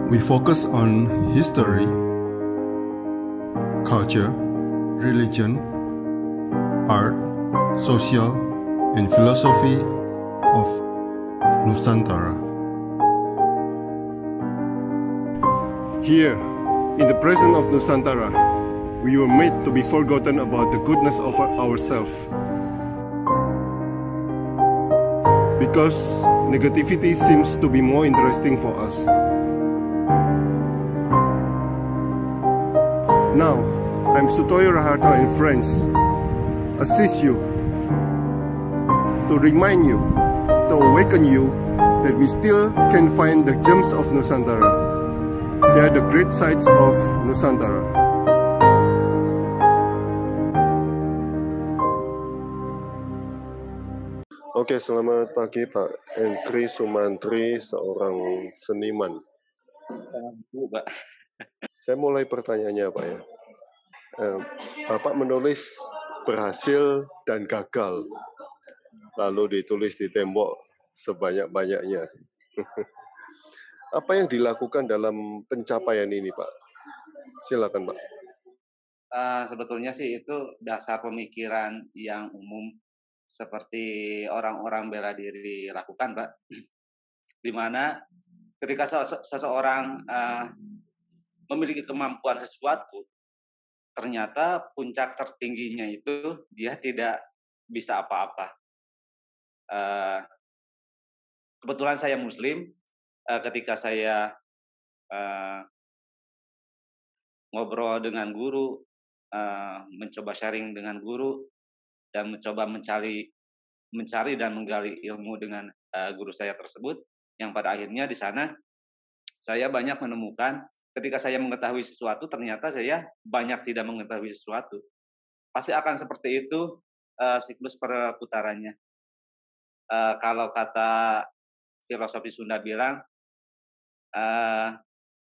We focus on history, culture, religion, art, social, and philosophy of Nusantara. Here, in the presence of Nusantara, we were made to be forgotten about the goodness of ourselves. Because negativity seems to be more interesting for us. Now, I'm Sutoyo Raharto and friends assist you to remind you, to awaken you that we still can find the gems of Nusantara. They are the great sights of Nusantara. Oke, selamat pagi Pak Entri Sumantri, seorang seniman. Selamat pagi, Pak. Saya mulai pertanyaannya Pak ya. Bapak menulis berhasil dan gagal, lalu ditulis di tembok sebanyak-banyaknya. Apa yang dilakukan dalam pencapaian ini Pak? Silakan Pak. Sebetulnya sih itu dasar pemikiran yang umum seperti orang-orang bela diri lakukan, Pak. Di mana ketika seseorang memiliki kemampuan sesuatu, ternyata puncak tertingginya itu dia tidak bisa apa-apa. Kebetulan saya Muslim, ketika saya ngobrol dengan guru, mencoba sharing dengan guru, dan mencoba mencari dan menggali ilmu dengan guru saya tersebut, yang pada akhirnya di sana saya banyak menemukan ketika saya mengetahui sesuatu, ternyata saya banyak tidak mengetahui sesuatu. Pasti akan seperti itu siklus perputarannya. Kalau kata filosofi Sunda bilang,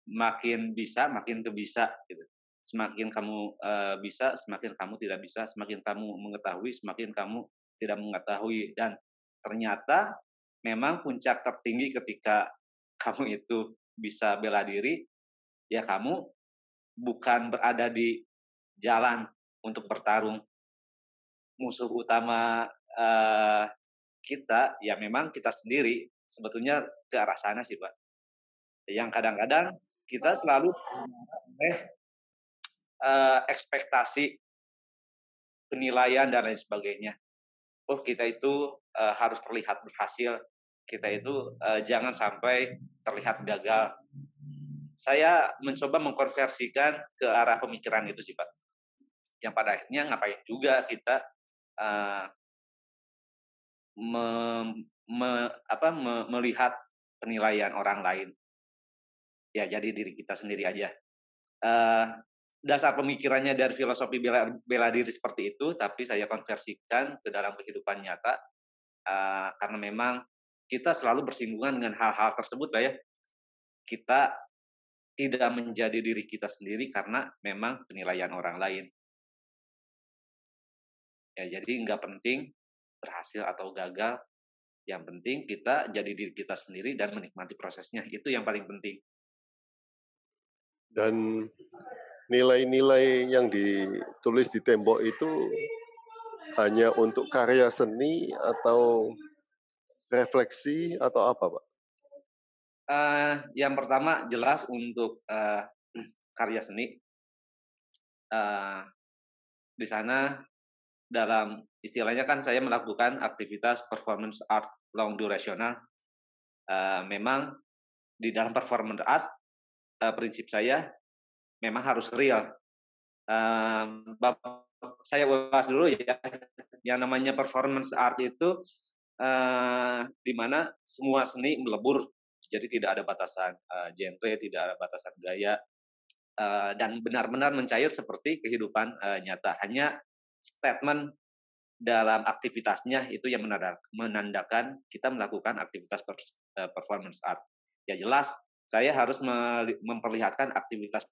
makin bisa, makin bisa. Gitu. Semakin kamu bisa, semakin kamu tidak bisa. Semakin kamu mengetahui, semakin kamu tidak mengetahui. Dan ternyata memang puncak tertinggi ketika kamu itu bisa bela diri, ya kamu bukan berada di jalan untuk bertarung. Musuh utama kita, ya memang kita sendiri. Sebetulnya ke arah sana sih, Pak. Yang kadang-kadang kita selalu ekspektasi penilaian dan lain sebagainya. Oh, kita itu harus terlihat berhasil. Kita itu jangan sampai terlihat gagal. Saya mencoba mengkonversikan ke arah pemikiran itu sih, Pak. Yang pada akhirnya ngapain juga kita melihat penilaian orang lain. Ya, jadi diri kita sendiri aja. Dasar pemikirannya dari filosofi bela diri seperti itu, tapi saya konversikan ke dalam kehidupan nyata, karena memang kita selalu bersinggungan dengan hal-hal tersebut, Pak ya. Kita tidak menjadi diri kita sendiri karena memang penilaian orang lain. Ya, jadi nggak penting berhasil atau gagal, yang penting kita jadi diri kita sendiri dan menikmati prosesnya, itu yang paling penting. Dan nilai-nilai yang ditulis di tembok itu hanya untuk karya seni atau refleksi atau apa, Pak? Yang pertama jelas untuk karya seni. Di sana dalam istilahnya kan saya melakukan aktivitas performance art long durational. Memang di dalam performance art prinsip saya memang harus real. Saya ulas dulu ya, yang namanya performance art itu di mana semua seni melebur, jadi tidak ada batasan genre, tidak ada batasan gaya, dan benar-benar mencair seperti kehidupan nyata. Hanya statement dalam aktivitasnya itu yang menandakan kita melakukan aktivitas performance art. Ya jelas, saya harus memperlihatkan aktivitas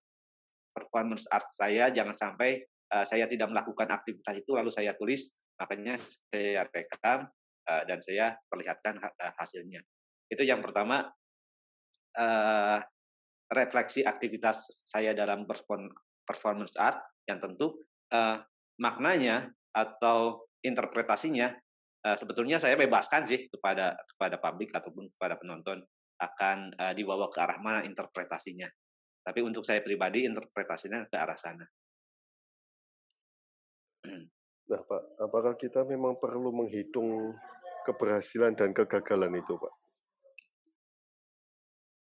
performance art saya, jangan sampai saya tidak melakukan aktivitas itu lalu saya tulis, makanya saya rekam dan saya perlihatkan hasilnya. Itu yang pertama. refleksi aktivitas saya dalam performance art yang tentu maknanya atau interpretasinya sebetulnya saya bebaskan sih kepada publik ataupun kepada penonton akan dibawa ke arah mana interpretasinya. Tapi untuk saya pribadi interpretasinya ke arah sana. Nah, Pak, apakah kita memang perlu menghitung keberhasilan dan kegagalan itu, Pak?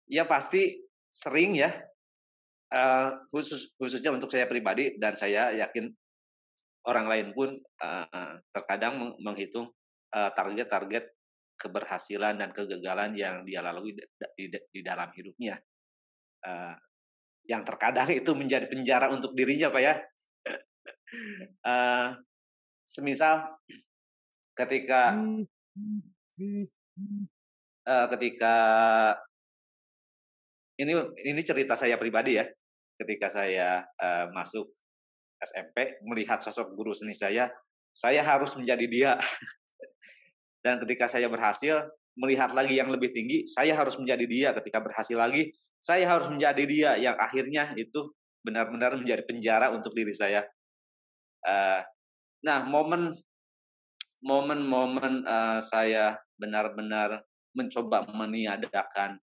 Ya pasti sering ya, khususnya untuk saya pribadi, dan saya yakin orang lain pun terkadang menghitung target-target keberhasilan dan kegagalan yang dia lalui di dalam hidupnya. Yang terkadang itu menjadi penjara untuk dirinya, Pak ya. Semisal ketika ini cerita saya pribadi ya, ketika saya masuk SMP melihat sosok guru seni saya harus menjadi dia. Dan ketika saya berhasil melihat lagi yang lebih tinggi, saya harus menjadi dia. Ketika berhasil lagi, saya harus menjadi dia, yang akhirnya itu benar-benar menjadi penjara untuk diri saya. Nah, momen saya benar-benar mencoba meniadakan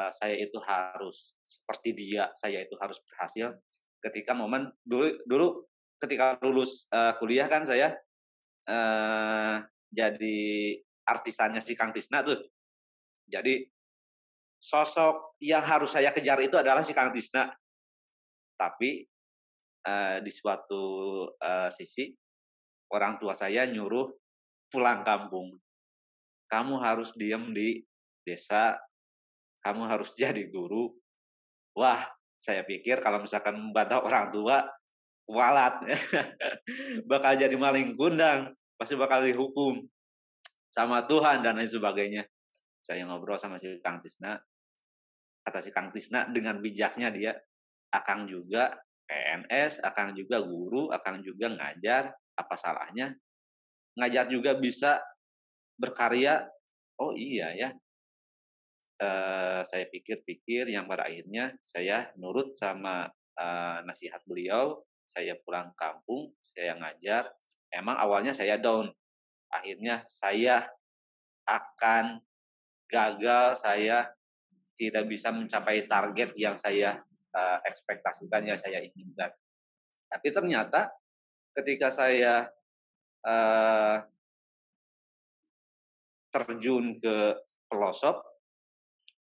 saya itu harus seperti dia, saya itu harus berhasil. Ketika momen dulu ketika lulus kuliah kan saya jadi artisannya si Kang Tisna tuh. Jadi sosok yang harus saya kejar itu adalah si Kang Tisna. Tapi di suatu sisi orang tua saya nyuruh pulang kampung. Kamu harus diem di desa, kamu harus jadi guru. Wah, saya pikir kalau misalkan membantah orang tua, kualat. Bakal jadi maling kundang, pasti bakal dihukum sama Tuhan dan lain sebagainya. Saya ngobrol sama si Kang Tisna, kata si Kang Tisna dengan bijaknya dia, Akang juga PNS, Akang juga guru, Akang juga ngajar, apa salahnya? Ngajar juga bisa berkarya. Oh iya ya. Saya pikir-pikir, yang pada akhirnya saya nurut sama nasihat beliau. Saya pulang kampung, saya ngajar. Emang awalnya saya down. Akhirnya saya akan gagal, saya tidak bisa mencapai target yang saya ekspektasikan, yang saya inginkan. Tapi ternyata ketika saya terjun ke pelosok,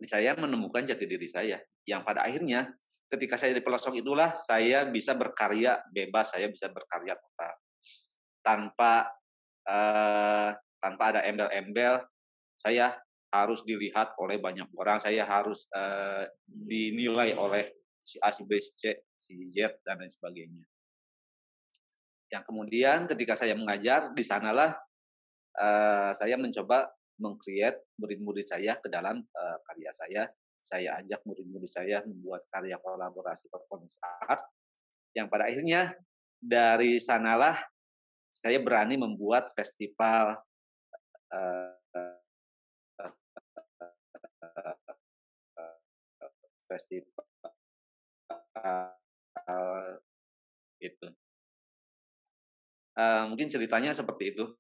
saya menemukan jati diri saya. Yang pada akhirnya ketika saya di pelosok itulah saya bisa berkarya bebas, saya bisa berkarya total. Tanpa ada embel-embel, saya harus dilihat oleh banyak orang, saya harus dinilai oleh si A, si B, si C, si Z, dan lain sebagainya. Yang kemudian ketika saya mengajar, di sanalah saya mencoba meng-create murid-murid saya ke dalam karya saya. Saya ajak murid-murid saya membuat karya kolaborasi performance art, yang pada akhirnya dari sanalah saya berani membuat festival itu. Mungkin ceritanya seperti itu.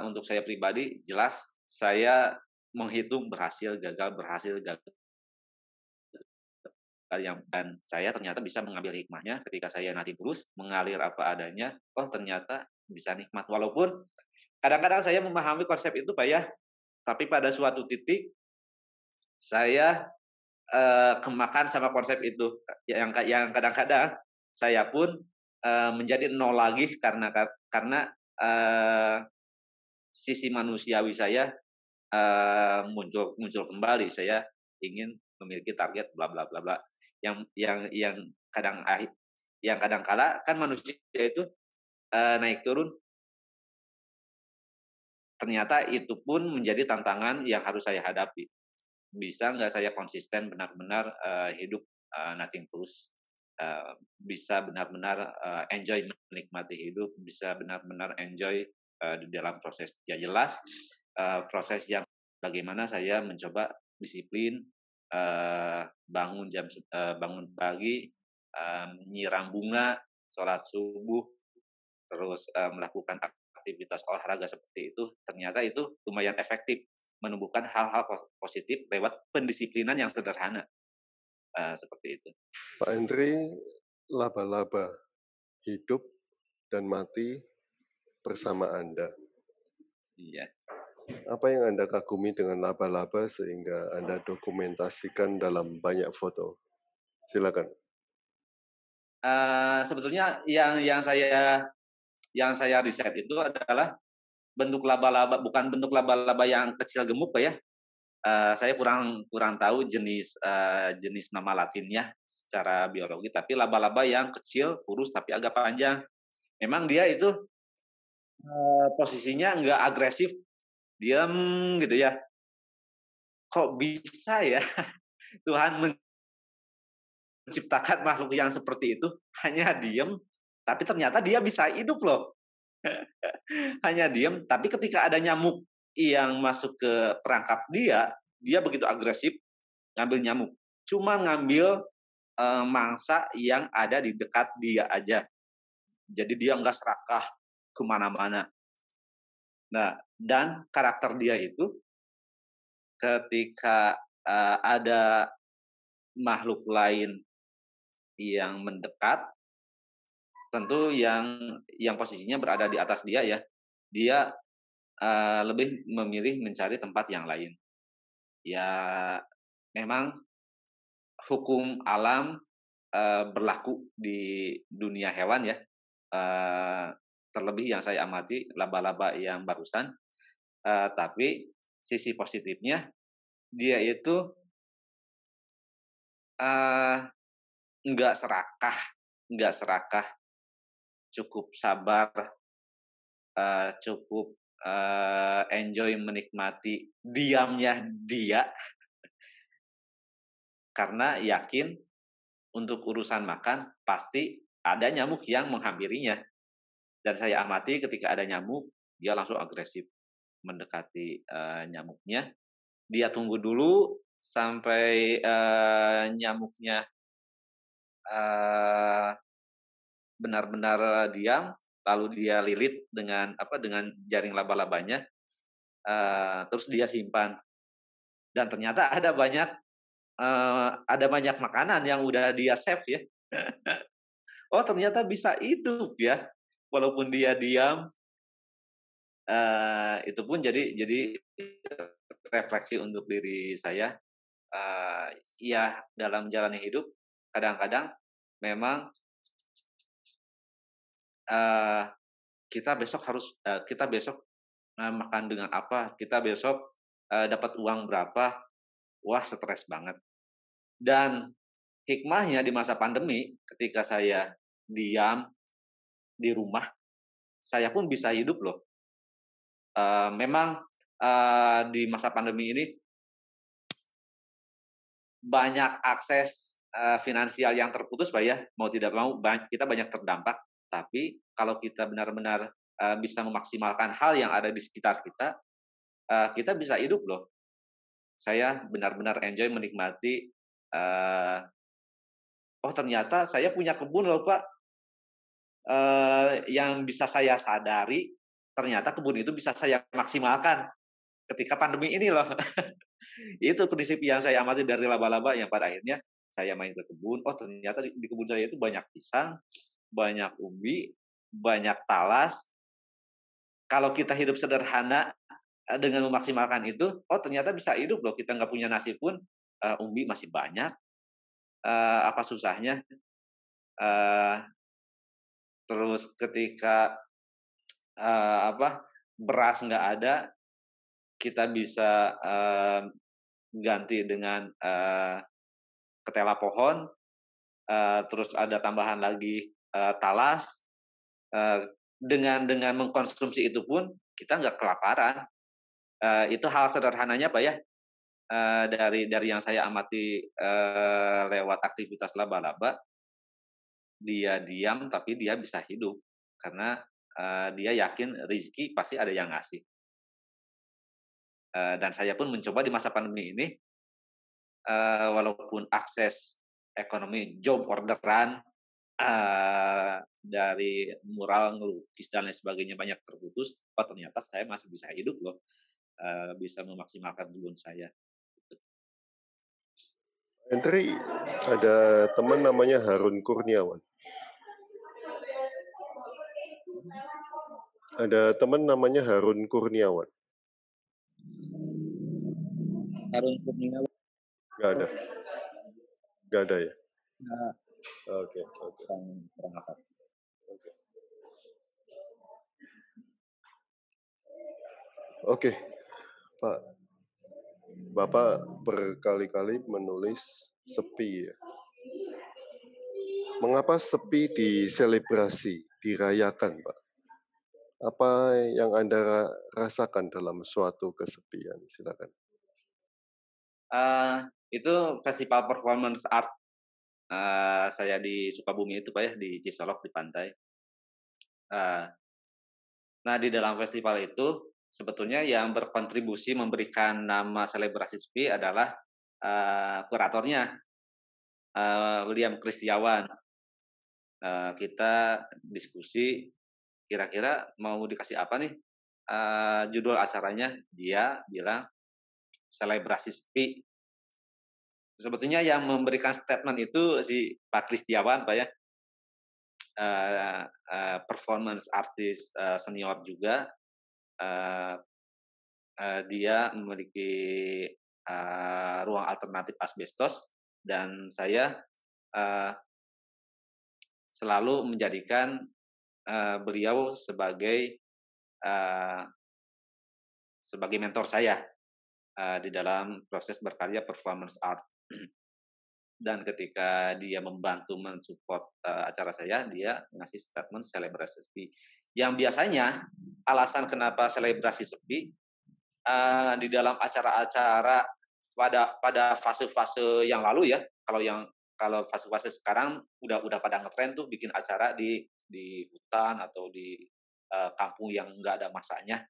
Untuk saya pribadi jelas saya menghitung berhasil gagal dan saya ternyata bisa mengambil hikmahnya ketika saya nanti terus mengalir apa adanya. Oh ternyata bisa nikmat, walaupun kadang-kadang saya memahami konsep itu Pak ya, tapi pada suatu titik saya kemakan sama konsep itu yang kadang-kadang saya pun menjadi nol lagi karena sisi manusiawi saya muncul kembali. Saya ingin memiliki target bla bla bla bla yang kadang kala kan manusia itu naik turun. Ternyata itu pun menjadi tantangan yang harus saya hadapi. Bisa nggak saya konsisten benar-benar hidup nothing tulus, bisa benar-benar enjoy menikmati hidup, bisa benar-benar enjoy di dalam proses. Ya jelas proses yang bagaimana saya mencoba disiplin, bangun pagi, nyiram bunga, sholat subuh, terus melakukan aktivitas olahraga seperti itu, ternyata itu lumayan efektif menumbuhkan hal-hal positif lewat pendisiplinan yang sederhana, seperti itu. Pak Henry, laba-laba hidup dan mati bersama Anda. Iya. Apa yang Anda kagumi dengan laba-laba sehingga Anda dokumentasikan dalam banyak foto? Silakan. Sebetulnya yang saya riset itu adalah bentuk laba-laba, bukan bentuk laba-laba yang kecil gemuk, Pak ya. Saya kurang tahu jenis nama latinnya secara biologi, tapi laba-laba yang kecil, kurus tapi agak panjang. Memang dia itu posisinya nggak agresif, diam gitu ya. Kok bisa ya Tuhan menciptakan makhluk yang seperti itu hanya diam, tapi ternyata dia bisa hidup loh. Hanya diam, tapi ketika ada nyamuk yang masuk ke perangkap dia begitu agresif ngambil nyamuk. Cuma ngambil mangsa yang ada di dekat dia aja. Jadi dia nggak serakah kemana-mana. Nah, dan karakter dia itu ketika ada makhluk lain yang mendekat, tentu yang posisinya berada di atas dia ya, dia lebih memilih mencari tempat yang lain. Ya, memang hukum alam berlaku di dunia hewan ya. Terlebih yang saya amati laba-laba yang barusan. Tapi sisi positifnya dia itu nggak serakah, cukup sabar, cukup enjoy menikmati diamnya dia, karena yakin untuk urusan makan pasti ada nyamuk yang menghampirinya. Dan saya amati ketika ada nyamuk, dia langsung agresif mendekati nyamuknya. Dia tunggu dulu sampai nyamuknya benar-benar diam, lalu dia lilit dengan jaring laba-labanya, terus dia simpan. Dan ternyata ada banyak makanan yang udah dia save ya. Oh ternyata bisa hidup ya, walaupun dia diam. Itu pun jadi refleksi untuk diri saya. Ya dalam menjalani hidup kadang-kadang memang kita besok makan dengan apa, kita besok dapat uang berapa, wah stres banget. Dan hikmahnya di masa pandemi, ketika saya diam di rumah, saya pun bisa hidup loh. Memang di masa pandemi ini banyak akses finansial yang terputus, Pak ya. Mau tidak mau kita banyak terdampak. Tapi kalau kita benar-benar bisa memaksimalkan hal yang ada di sekitar kita, kita bisa hidup loh. Saya benar-benar enjoy menikmati. Oh ternyata saya punya kebun loh Pak. Yang bisa saya sadari, ternyata kebun itu bisa saya maksimalkan ketika pandemi ini loh. Itu prinsip yang saya amati dari laba-laba yang pada akhirnya saya main ke kebun. Oh ternyata di kebun saya itu banyak pisang, banyak ubi, banyak talas. Kalau kita hidup sederhana dengan memaksimalkan itu, oh ternyata bisa hidup loh. Kita nggak punya nasi pun, ubi masih banyak. Apa susahnya? Terus ketika beras nggak ada, kita bisa ganti dengan ketela pohon, terus ada tambahan lagi talas. Dengan mengkonsumsi itu pun kita nggak kelaparan. Itu hal sederhananya Pak ya, dari yang saya amati lewat aktivitas laba-laba. Dia diam tapi dia bisa hidup karena dia yakin rezeki pasti ada yang ngasih. Dan saya pun mencoba di masa pandemi ini walaupun akses ekonomi, job orderan, dari mural, ngelukis dan lain sebagainya banyak terputus, oh ternyata saya masih bisa hidup loh, bisa memaksimalkan kebun saya. Entri, ada teman namanya Harun Kurniawan. Ada teman namanya Harun Kurniawan. Harun Kurniawan. Gak ada. Gak ada ya? Nah, Oke. kurang apa. Oke, Pak. Bapak berkali-kali menulis sepi ya. Mengapa sepi diselebrasi, dirayakan, Pak? Apa yang Anda rasakan dalam suatu kesepian? Silakan. Itu festival performance art saya di Sukabumi itu Pak ya, di Cisolok di pantai. Nah di dalam festival itu sebetulnya yang berkontribusi memberikan nama selebrasi sepi adalah kuratornya William Kristiawan. Kita diskusi kira-kira mau dikasih apa nih judul acaranya, dia bilang selebrasi sepi. Sebetulnya yang memberikan statement itu si Pak Kristiawan Pak ya, performance artist senior juga. Dia memiliki ruang alternatif asbestos dan saya selalu menjadikan beliau sebagai mentor saya di dalam proses berkarya performance art. Dan ketika dia membantu mensupport acara saya, dia ngasih statement selebrasi sepi. Yang biasanya alasan kenapa selebrasi sepi di dalam acara-acara pada fase-fase yang lalu ya, kalau fase-fase sekarang udah pada ngetren tuh bikin acara di hutan atau di kampung yang nggak ada masanya.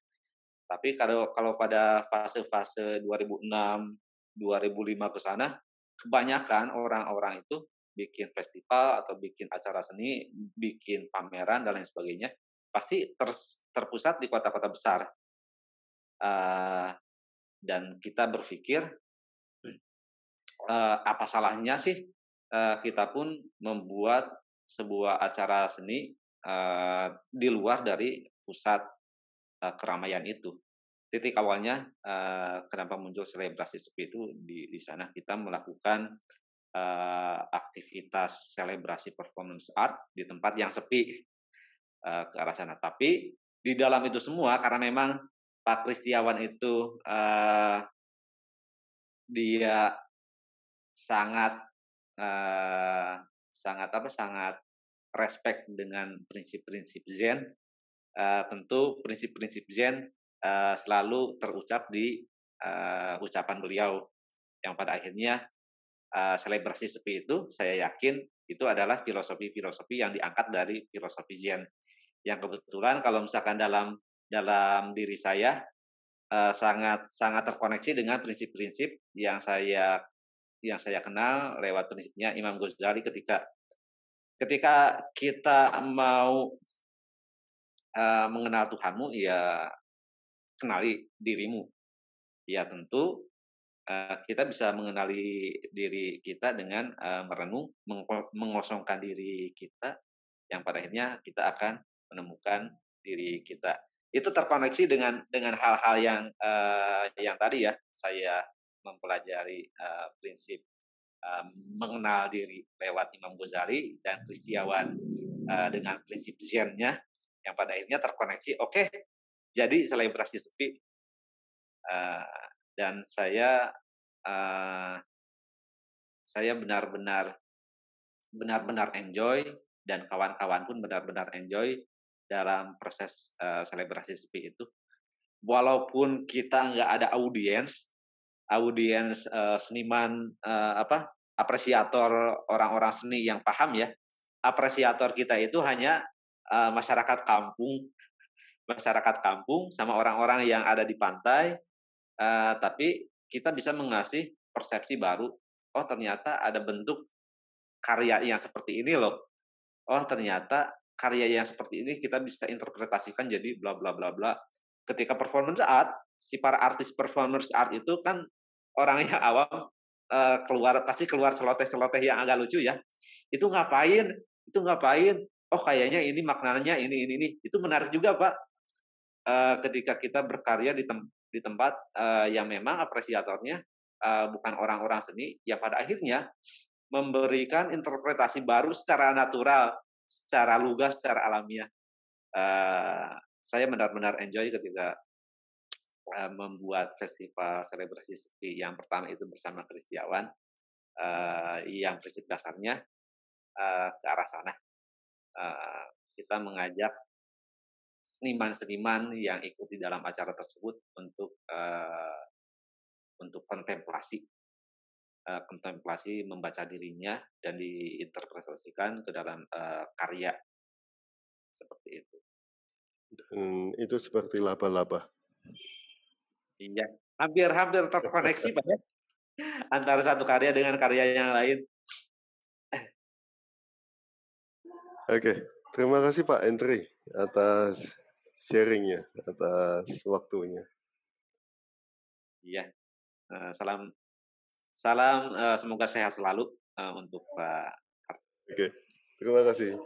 Tapi kalau pada fase-fase 2006, 2005 ke sana, kebanyakan orang-orang itu bikin festival atau bikin acara seni, bikin pameran dan lain sebagainya, pasti terpusat di kota-kota besar. Dan kita berpikir apa salahnya sih kita pun membuat sebuah acara seni di luar dari pusat keramaian itu. Titik awalnya kenapa muncul selebrasi sepi itu di sana kita melakukan aktivitas selebrasi performance art di tempat yang sepi ke arah sana. Tapi di dalam itu semua karena memang Pak Kristiawan itu dia sangat respect dengan prinsip-prinsip Zen. Tentu prinsip-prinsip Zen selalu terucap di ucapan beliau yang pada akhirnya selebrasi sepi itu saya yakin itu adalah filosofi-filosofi yang diangkat dari filosofi Zen yang kebetulan kalau misalkan dalam diri saya sangat terkoneksi dengan prinsip-prinsip yang saya kenal lewat prinsipnya Imam Ghazali ketika kita mau mengenal Tuhanmu, ya kenali dirimu. Ya tentu kita bisa mengenali diri kita dengan merenung, mengosongkan diri kita, yang pada akhirnya kita akan menemukan diri kita. Itu terkoneksi dengan hal-hal yang tadi ya, saya mempelajari prinsip mengenal diri lewat Imam Ghazali dan Kristiawan dengan prinsip Zen-nya yang pada akhirnya terkoneksi. Oke, jadi selebrasi sepi dan saya benar-benar enjoy dan kawan-kawan pun benar-benar enjoy dalam proses selebrasi sepi itu. Walaupun kita nggak ada audiens seniman apresiator orang-orang seni yang paham ya, apresiator kita itu hanya masyarakat kampung sama orang-orang yang ada di pantai, tapi kita bisa mengasih persepsi baru oh ternyata ada bentuk karya yang seperti ini loh. Oh ternyata karya yang seperti ini kita bisa interpretasikan jadi bla bla bla bla. Ketika performance art, si para artis performance art itu kan orang yang awam pasti keluar celoteh-celoteh yang agak lucu ya. Itu ngapain? Itu ngapain? Oh kayaknya ini maknanya ini. Itu menarik juga Pak. Ketika kita berkarya di tempat yang memang apresiatornya bukan orang-orang seni, yang pada akhirnya memberikan interpretasi baru secara natural, secara lugas, secara alamiah. Saya benar-benar enjoy ketika membuat festival selebrasi sepi yang pertama itu bersama Kristiawan, yang prinsip dasarnya ke arah sana. Kita mengajak seniman-seniman yang ikut di dalam acara tersebut untuk kontemplasi membaca dirinya dan diinterpretasikan ke dalam karya seperti itu. Dan itu seperti laba-laba. Iya, hampir terkoneksi Pak ya, antara satu karya dengan karya yang lain. Oke, terima kasih Pak Entri atas sharingnya, atas waktunya. Iya, salam semoga sehat selalu untuk Pak. Oke, terima kasih.